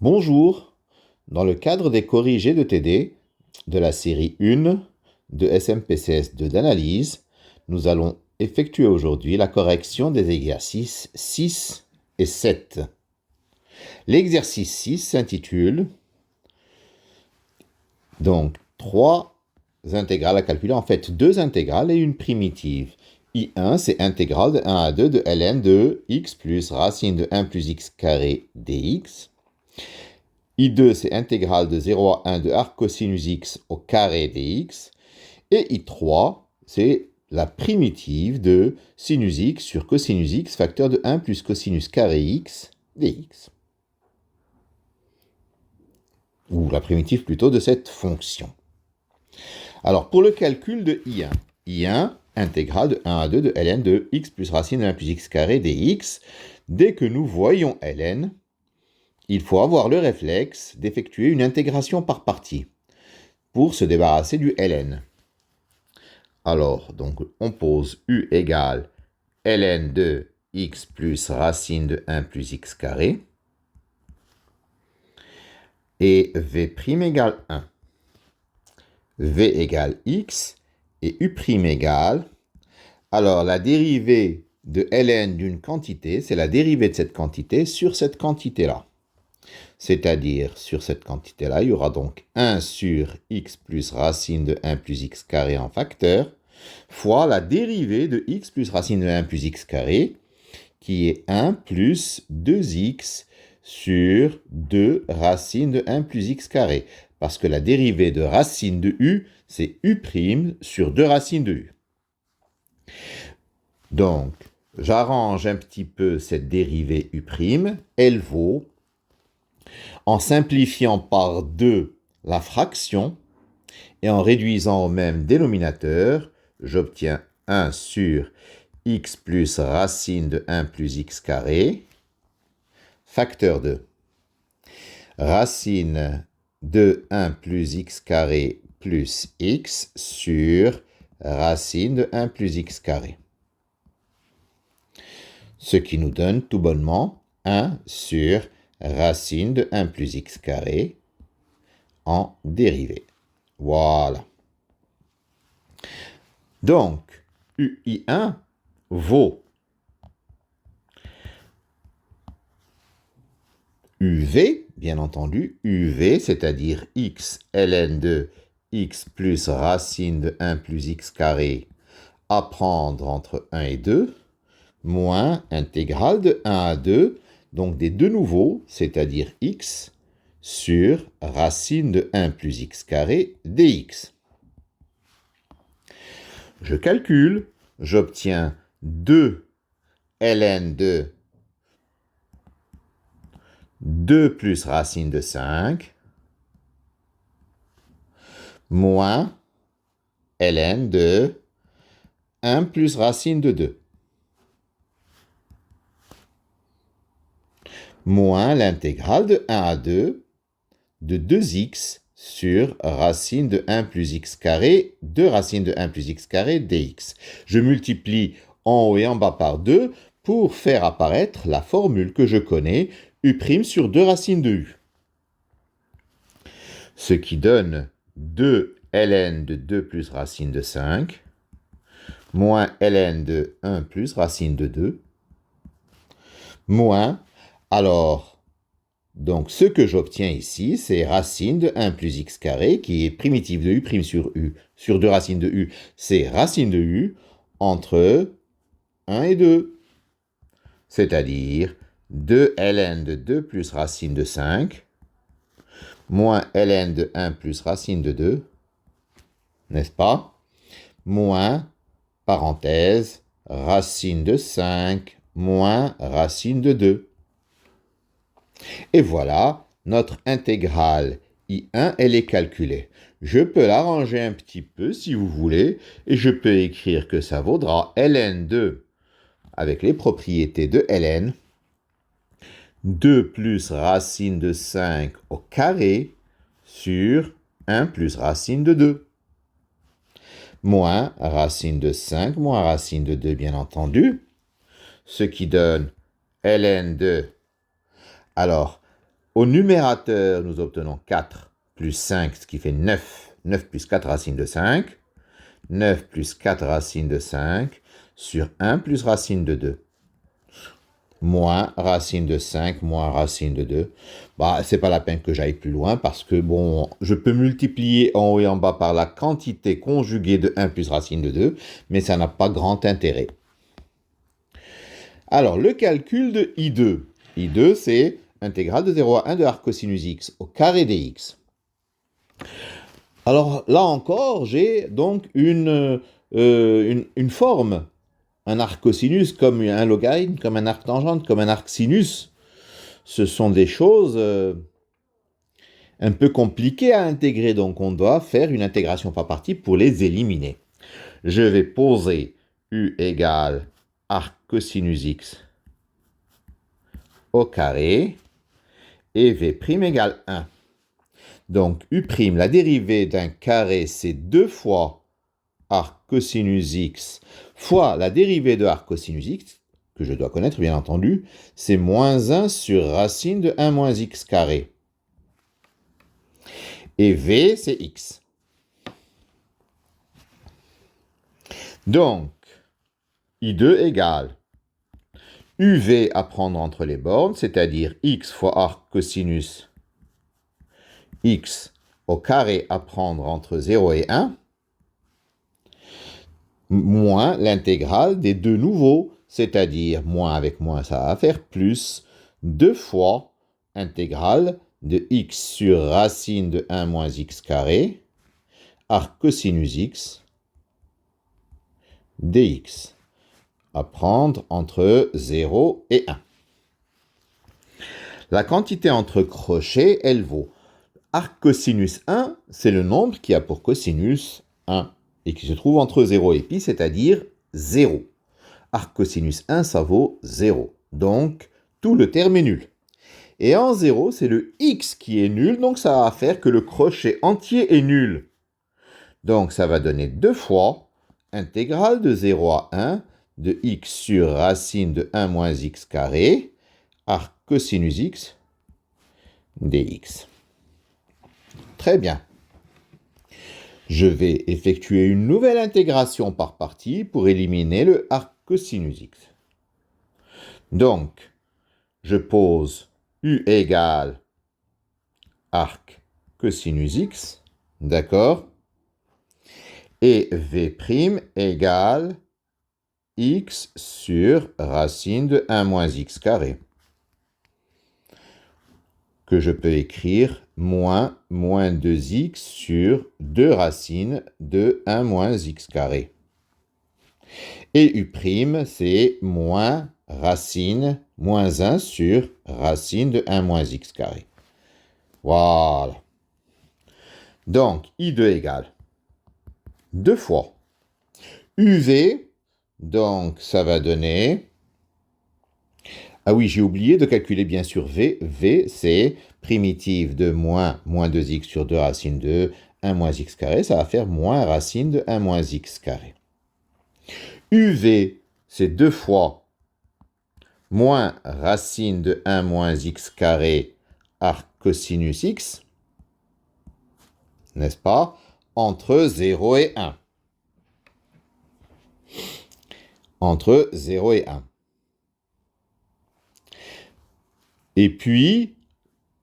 Bonjour, dans le cadre des corrigés de TD de la série 1 de SMPCS2 d'analyse, nous allons effectuer aujourd'hui la correction des exercices 6 et 7. L'exercice 6 s'intitule donc 3 intégrales à calculer, en fait 2 intégrales et une primitive. I1, c'est intégrale de 1 à 2 de ln de x plus racine de 1 plus x carré dx. I2, c'est intégrale de 0 à 1 de arc cosinus x au carré dx. Et I3, c'est la primitive de sinus x sur cosinus x, facteur de 1 plus cosinus carré x dx. Ou la primitive plutôt de cette fonction. Alors, pour le calcul de I1, I1, intégrale de 1 à 2 de ln de x plus racine de 1 plus x carré dx. Dès que nous voyons ln, il faut avoir le réflexe d'effectuer une intégration par partie pour se débarrasser du ln. Alors, donc, on pose u égale ln de x plus racine de 1 plus x carré et v' égale 1. v égale x et u' égale, alors la dérivée de ln d'une quantité, c'est la dérivée de cette quantité sur cette quantité-là. C'est-à-dire, sur cette quantité-là, il y aura donc 1 sur x plus racine de 1 plus x carré en facteur, fois la dérivée de x plus racine de 1 plus x carré, qui est 1 plus 2x sur 2 racine de 1 plus x carré. Parce que la dérivée de racine de u, c'est u' sur 2 racines de u. Donc, j'arrange un petit peu cette dérivée u', elle vaut, en simplifiant par 2 la fraction, et en réduisant au même dénominateur, j'obtiens 1 sur x plus racine de 1 plus x carré, facteur de racine de 1 plus x carré plus x sur racine de 1 plus x carré. Ce qui nous donne tout bonnement 1 sur racine de 1 plus x carré en dérivée. Voilà. Donc, UI1 vaut UV, bien entendu, UV, c'est-à-dire x ln de x plus racine de 1 plus x carré à prendre entre 1 et 2, moins intégrale de 1 à 2, donc des deux nouveaux, c'est-à-dire x, sur racine de 1 plus x carré dx. Je calcule, j'obtiens 2 ln de 2 plus racine de 5 moins ln de 1 plus racine de 2 moins l'intégrale de 1 à 2 de 2x sur racine de 1 plus x carré de racine de 1 plus x carré dx. Je multiplie en haut et en bas par 2 pour faire apparaître la formule que je connais, u' sur 2 racines de u. Ce qui donne 2 ln de 2 plus racine de 5 moins ln de 1 plus racine de 2 moins, alors, donc ce que j'obtiens ici, c'est racine de 1 plus x carré, qui est primitive de u' sur 2 racines de u, c'est racine de u entre 1 et 2. C'est-à-dire 2 ln de 2 plus racine de 5, moins ln de 1 plus racine de 2, n'est-ce pas? Moins, parenthèse, racine de 5, moins racine de 2. Et voilà, notre intégrale I1, elle est calculée. Je peux l'arranger un petit peu si vous voulez, et je peux écrire que ça vaudra ln de, avec les propriétés de ln, 2 plus racine de 5 au carré sur 1 plus racine de 2. Moins racine de 5 moins racine de 2, bien entendu. Ce qui donne ln de... Alors, Au numérateur, nous obtenons 4 plus 5, ce qui fait 9. 9 plus 4 racine de 5. 9 plus 4 racine de 5 sur 1 plus racine de 2. Moins racine de 5 moins racine de 2. Bah, c'est pas la peine que j'aille plus loin parce que, bon, je peux multiplier en haut et en bas par la quantité conjuguée de 1 plus racine de 2, mais ça n'a pas grand intérêt. Alors, le calcul de I2. I2, c'est intégrale de 0 à 1 de arc cosinus x au carré dx. Alors, là encore, j'ai donc une forme. Un arc cosinus comme un logarithme, comme un arc tangente, comme un arc sinus. Ce sont des choses un peu compliquées à intégrer, donc on doit faire une intégration par partie pour les éliminer. Je vais poser U égale arc cosinus x au carré et V' égale 1. Donc U', la dérivée d'un carré, c'est 2 fois arc cosinus x fois la dérivée de arc cosinus x, que je dois connaître bien entendu, c'est moins 1 sur racine de 1 moins x carré. Et V, c'est x. Donc, I2 égale UV à prendre entre les bornes, c'est-à-dire x fois arc cosinus x au carré à prendre entre 0 et 1, moins l'intégrale des deux nouveaux, c'est-à-dire moins avec moins, ça va faire plus 2 fois intégrale de x sur racine de 1 moins x carré, arc cosinus x, dx, à prendre entre 0 et 1. La quantité entre crochets, elle vaut arc cosinus 1, c'est le nombre qui a pour cosinus 1 et qui se trouve entre 0 et pi, c'est-à-dire 0. Arc cosinus 1, ça vaut 0. Donc, tout le terme est nul. Et en 0, c'est le x qui est nul, donc ça va faire que le crochet entier est nul. Donc, ça va donner 2 fois intégrale de 0 à 1 de x sur racine de 1 moins x carré, arc cosinus x, dx. Très bien. Je vais effectuer une nouvelle intégration par partie pour éliminer le arc cosinus x. Donc, je pose U égale arc cosinus x, d'accord? Et V' égale x sur racine de 1 moins x carré, que je peux écrire moins 2x sur 2 racines de 1 moins x carré. Et U', c'est moins racine moins 1 sur racine de 1 moins x carré. Voilà. Donc, I2 égale 2 fois UV, donc ça va donner... Ah oui, j'ai oublié de calculer bien sûr V. V, c'est primitive de moins 2x sur 2 racine de 1 moins x carré. Ça va faire moins racine de 1 moins x carré. UV, c'est 2 fois moins racine de 1 moins x carré arc cosinus x, n'est-ce pas, entre 0 et 1. Entre 0 et 1. Et puis,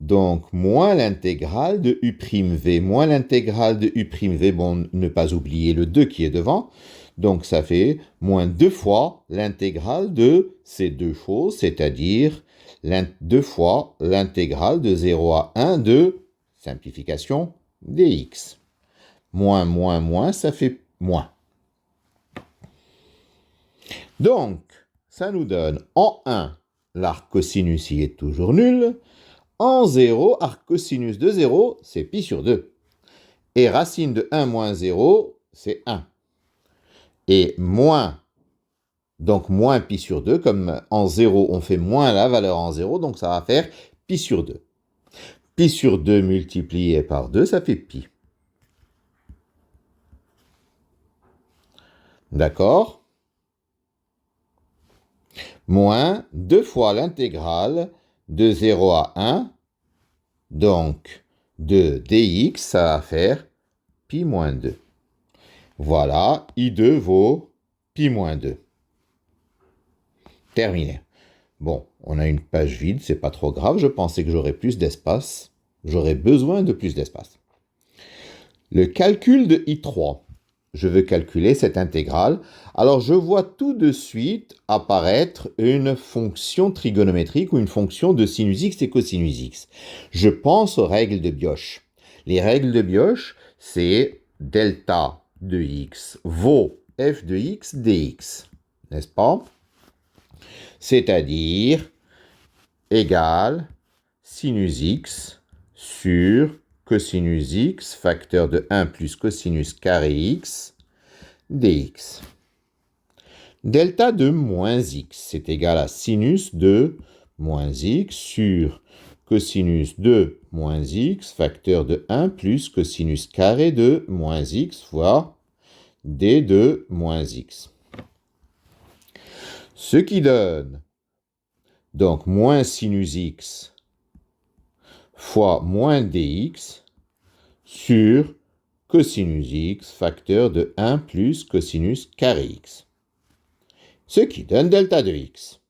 donc, moins l'intégrale de u'v, moins l'intégrale de u'v, bon, ne pas oublier le 2 qui est devant, donc ça fait moins 2 fois l'intégrale de ces deux choses, c'est-à-dire 2 fois l'intégrale de 0 à 1 de, simplification, dx. Moins, ça fait moins. Donc, ça nous donne en 1, l'arc cosinus y est toujours nul. En 0, arc cosinus de 0, c'est pi sur 2. Et racine de 1 moins 0, c'est 1. Et moins, donc moins pi sur 2, comme en 0, on fait moins la valeur en 0, donc ça va faire pi sur 2. Pi sur 2 multiplié par 2, ça fait pi. D'accord? Moins 2 fois l'intégrale de 0 à 1 Donc, de dx, ça va faire pi moins 2. Voilà, I2 vaut pi moins 2. Terminé. Bon, on a une page vide, c'est pas trop grave. Je pensais que j'aurais plus d'espace. J'aurais besoin de plus d'espace. Le calcul de I3. Je veux calculer cette intégrale. Alors, je vois tout de suite apparaître une fonction trigonométrique ou une fonction de sinus x et cosinus x. Je pense aux règles de Bioch. Les règles de Bioch, c'est delta de x vaut f de x dx. N'est-ce pas? C'est-à-dire égale sinus x sur cosinus x, facteur de 1 plus cosinus carré x, dx. Delta de moins x, c'est égal à sinus de moins x sur cosinus de moins x, facteur de 1 plus cosinus carré de moins x fois d de moins x. Ce qui donne donc moins sinus x fois moins dx sur cosinus x, facteur de 1 plus cosinus carré x. Ce qui donne delta de x.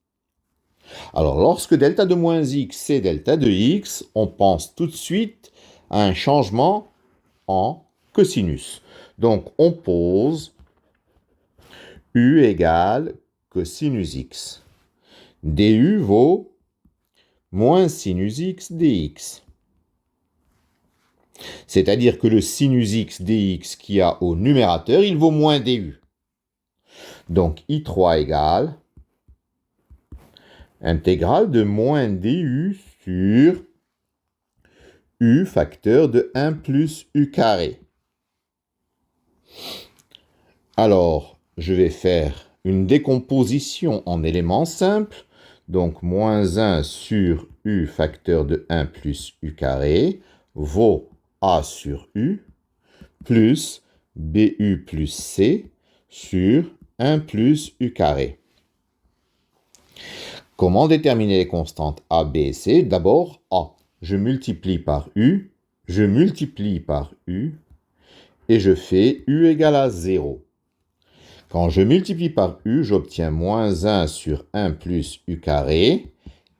Alors, lorsque delta de moins x, c'est delta de x, on pense tout de suite à un changement en cosinus. Donc, on pose u égale cosinus x. du vaut moins sinus x dx. C'est-à-dire que le sinus x dx qu'il y a au numérateur, il vaut moins du. Donc, I3 égale intégrale de moins du sur u facteur de 1 plus u carré. Alors, je vais faire une décomposition en éléments simples. Donc, moins 1 sur u facteur de 1 plus u carré vaut a sur u plus bu plus c sur 1 plus u carré. Comment déterminer les constantes a, b et c? D'abord, a. Je multiplie par u, je multiplie par u, et je fais u égale à 0. Quand je multiplie par u, j'obtiens moins 1 sur 1 plus u carré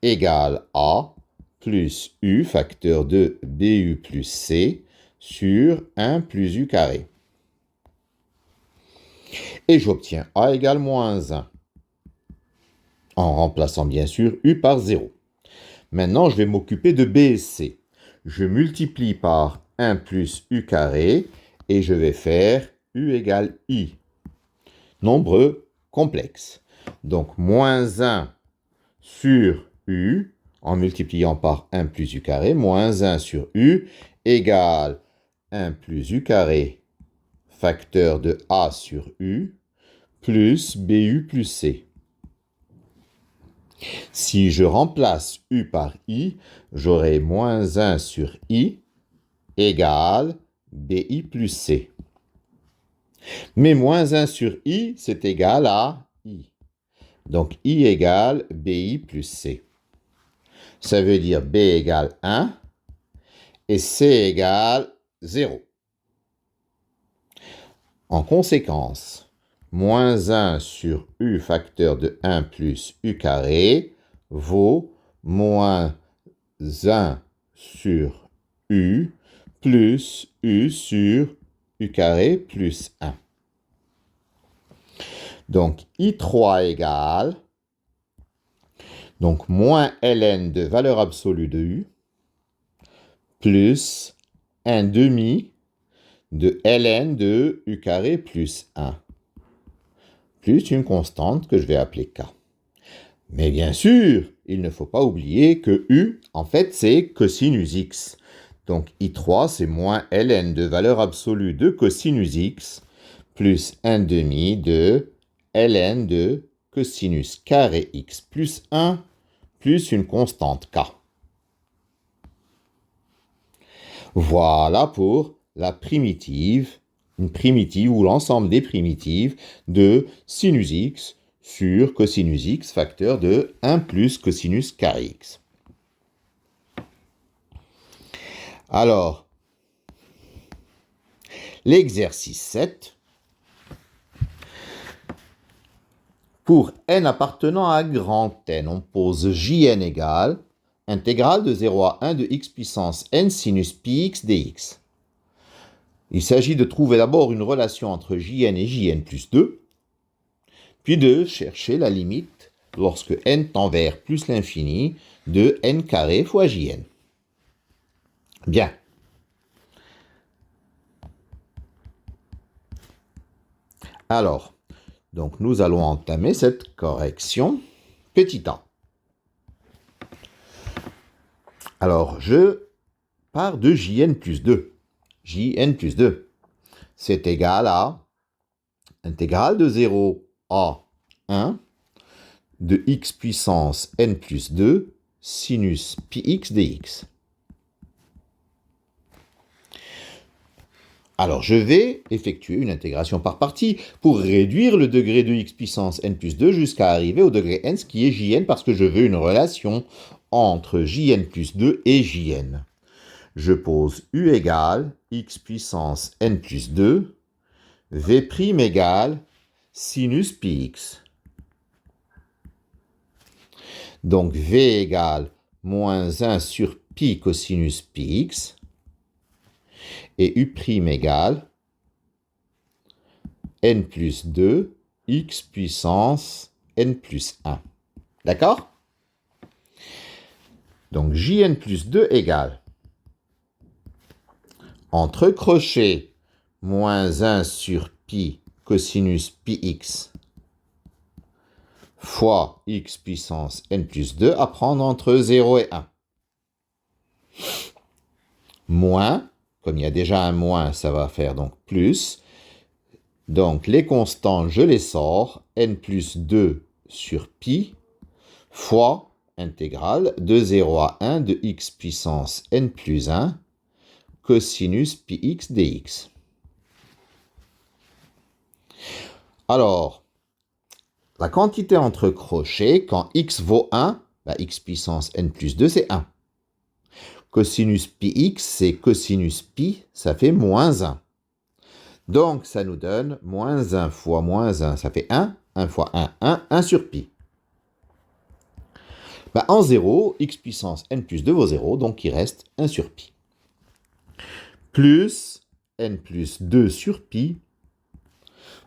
égale a plus u facteur de bu plus c sur 1 plus u carré. Et j'obtiens a égale moins 1. En remplaçant bien sûr u par 0. Maintenant, je vais m'occuper de b et c. Je multiplie par 1 plus u carré et je vais faire u égale i. Nombre complexe. Donc, moins 1 sur u, en multipliant par 1 plus u carré, moins 1 sur u égale 1 plus u carré, facteur de a sur u, plus bu plus c. Si je remplace u par i, j'aurai moins 1 sur i égale bi plus c. Mais moins 1 sur i, c'est égal à i. Donc i égale bi plus c. Ça veut dire b égale 1 et c égale 0. En conséquence, moins 1 sur u facteur de 1 plus u carré vaut moins 1 sur u plus u sur u carré plus 1. Donc, I3 égale, donc moins ln de valeur absolue de u, plus 1 demi de ln de u carré plus 1, plus une constante que je vais appeler k. Mais bien sûr, il ne faut pas oublier que u, en fait, c'est cosinus x. Donc, I3, c'est moins ln de valeur absolue de cosinus x, plus 1 demi de ln de cosinus carré x plus 1, plus une constante k. Voilà pour la primitive, une primitive ou l'ensemble des primitives de sinus x sur cosinus x facteur de 1 plus cosinus carré x. Alors, l'exercice 7. Pour n appartenant à grand N, on pose Jn égale intégrale de 0 à 1 de x puissance n sinus πx dx. Il s'agit de trouver d'abord une relation entre Jn et Jn plus 2, puis de chercher la limite lorsque n tend vers plus l'infini de n carré fois Jn. Bien. Alors, donc nous allons entamer cette correction petit a. Alors, je pars de Jn plus 2. Jn plus 2, c'est égal à intégrale de 0 à 1 de x puissance n plus 2 sinus πx dx. Alors, je vais effectuer une intégration par partie pour réduire le degré de x puissance n plus 2 jusqu'à arriver au degré n, ce qui est Jn, parce que je veux une relation entre Jn plus 2 et Jn. Je pose u égale x puissance n plus 2, v' égale sinus πx. Donc, v égale moins 1 sur pi cosinus πx. Et u' égale n plus 2, x puissance n plus 1. D'accord? Donc, Jn plus 2 égale, entre crochets, moins 1 sur pi cosinus πx fois x puissance n plus 2 à prendre entre 0 et 1. Moins, comme il y a déjà un moins, ça va faire donc plus. Donc, les constantes, je les sors. N plus 2 sur pi fois intégrale de 0 à 1 de x puissance n plus 1 cosinus πx dx. Alors, la quantité entre crochets, quand x vaut 1, x puissance n plus 2, c'est 1. Cosinus πx, c'est cosinus pi, ça fait moins 1. Donc, ça nous donne moins 1 fois moins 1, ça fait 1. 1 fois 1, 1 sur pi. En 0, x puissance n plus 2 vaut 0, donc il reste 1 sur pi. Plus n plus 2 sur pi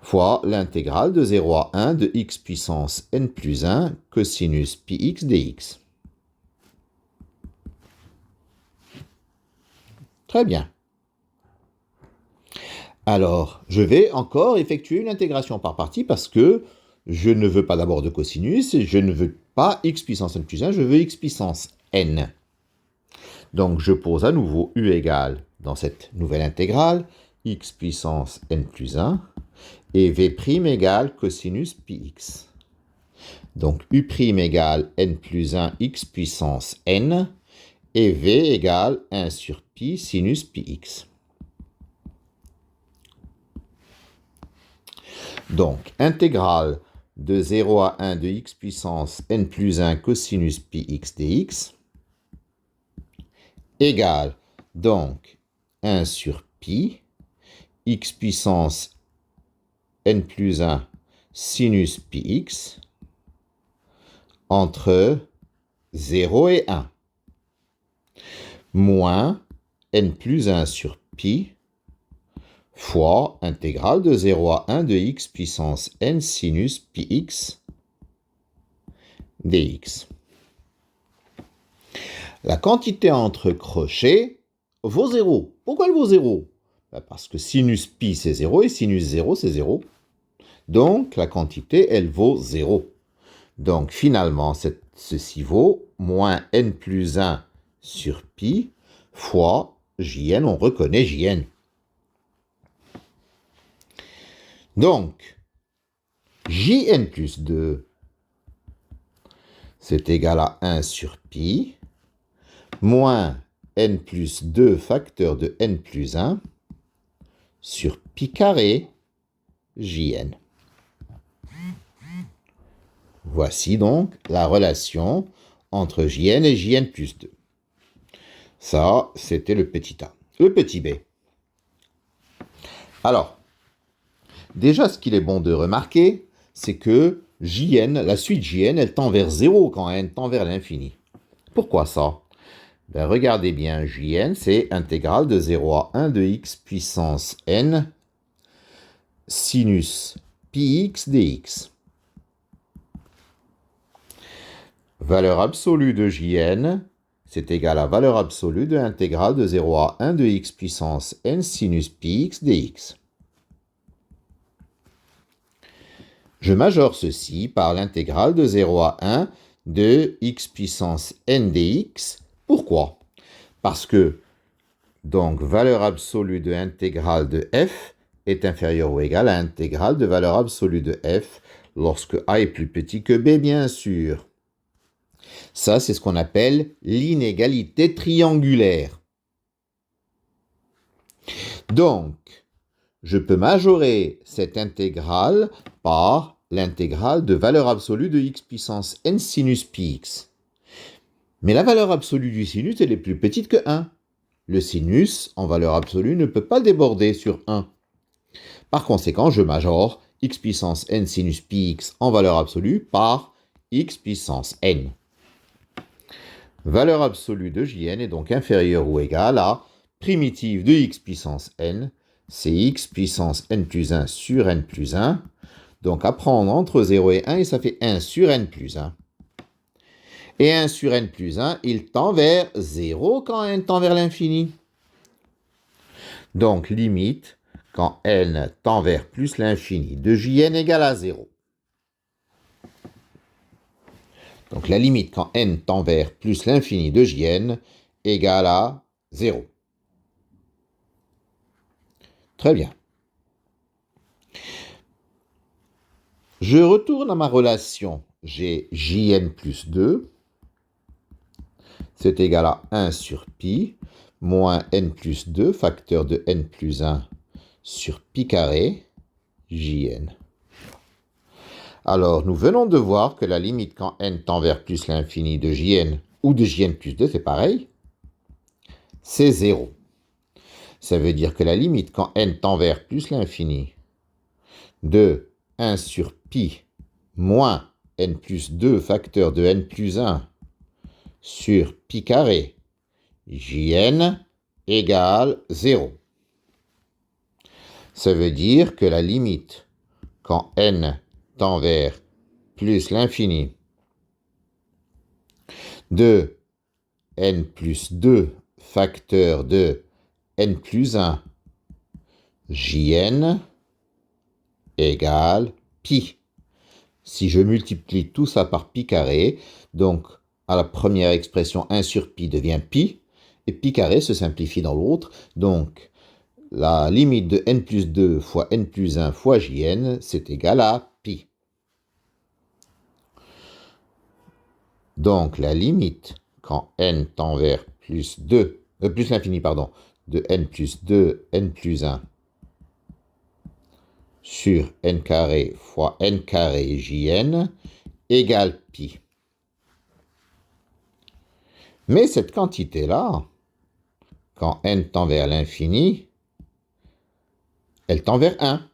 fois l'intégrale de 0 à 1 de x puissance n plus 1 cosinus πx dx. Très bien. Alors, je vais encore effectuer une intégration par partie parce que je ne veux pas d'abord de cosinus et je ne veux pas x puissance n plus 1, je veux x puissance n. Donc, je pose à nouveau u égale, dans cette nouvelle intégrale, x puissance n plus 1 et v' égale cosinus πx. Donc, u' égale n plus 1 x puissance n et v égale 1 sur pi sinus πx. Donc, intégrale de 0 à 1 de x puissance n plus 1 cosinus πx dx égale donc 1 sur pi x puissance n plus 1 sinus πx entre 0 et 1 moins n plus 1 sur pi fois intégrale de 0 à 1 de x puissance n sinus πx dx. La quantité entre crochets vaut 0. Pourquoi elle vaut 0? Parce que sinus pi c'est 0 et sinus 0 c'est 0. Donc la quantité elle vaut 0. Donc finalement ceci vaut moins n plus 1 sur pi fois Jn, on reconnaît Jn. Donc, Jn plus 2, c'est égal à 1 sur pi, moins n plus 2 facteur de n plus 1 sur pi carré Jn. Voici donc la relation entre Jn et Jn plus 2. Ça, c'était le petit a. Le petit b. Alors, déjà, ce qu'il est bon de remarquer, c'est que Jn, la suite Jn, elle tend vers 0 quand n tend vers l'infini. Pourquoi ça? Ben, regardez bien, Jn, c'est intégrale de 0 à 1 de x puissance n sinus πx dx. Valeur absolue de Jn, c'est égal à valeur absolue de l'intégrale de 0 à 1 de x puissance n sinus πx dx. Je majore ceci par l'intégrale de 0 à 1 de x puissance n dx. Pourquoi? Parce que, donc, valeur absolue de l'intégrale de f est inférieure ou égale à l'intégrale de valeur absolue de f lorsque a est plus petit que b, bien sûr. Ça, c'est ce qu'on appelle l'inégalité triangulaire. Donc, je peux majorer cette intégrale par l'intégrale de valeur absolue de x puissance n sinus πx. Mais la valeur absolue du sinus, elle est plus petite que 1. Le sinus, en valeur absolue, ne peut pas déborder sur 1. Par conséquent, je majore x puissance n sinus πx en valeur absolue par x puissance n. Valeur absolue de Jn est donc inférieure ou égale à primitive de x puissance n, c'est x puissance n plus 1 sur n plus 1. Donc à prendre entre 0 et 1, et ça fait 1 sur n plus 1. Et 1 sur n plus 1, il tend vers 0 quand n tend vers l'infini. Donc limite, quand n tend vers plus l'infini de Jn égale à 0. Donc la limite quand n tend vers plus l'infini de Jn égale à 0. Très bien. Je retourne à ma relation. J'ai Jn plus 2. C'est égal à 1 sur pi, moins n plus 2, facteur de n plus 1 sur pi carré, Jn. Alors, nous venons de voir que la limite quand n tend vers plus l'infini de Jn ou de Jn plus 2, c'est pareil, c'est 0. Ça veut dire que la limite quand n tend vers plus l'infini de 1 sur pi moins n plus 2 facteur de n plus 1 sur pi carré, Jn égale 0. Ça veut dire que la limite quand n tend vers plus l'infini de n plus 2 facteur de n plus 1 Jn égale pi. Si je multiplie tout ça par pi carré, donc à la première expression 1 sur pi devient pi, et pi carré se simplifie dans l'autre, donc la limite de n plus 2 fois n plus 1 fois Jn, c'est égal à pi. Donc la limite quand n tend vers plus l'infini, de n plus 2, n plus 1 sur n carré fois n carré Jn égale pi. Mais cette quantité-là, quand n tend vers l'infini, elle tend vers 1.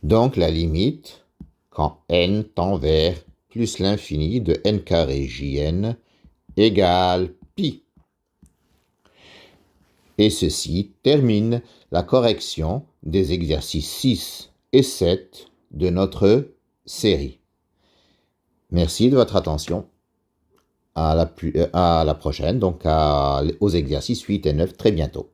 Donc la limite, quand n tend vers plus l'infini de n carré Jn égale pi. Et ceci termine la correction des exercices 6 et 7 de notre série. Merci de votre attention. À la prochaine, donc aux exercices 8 et 9 très bientôt.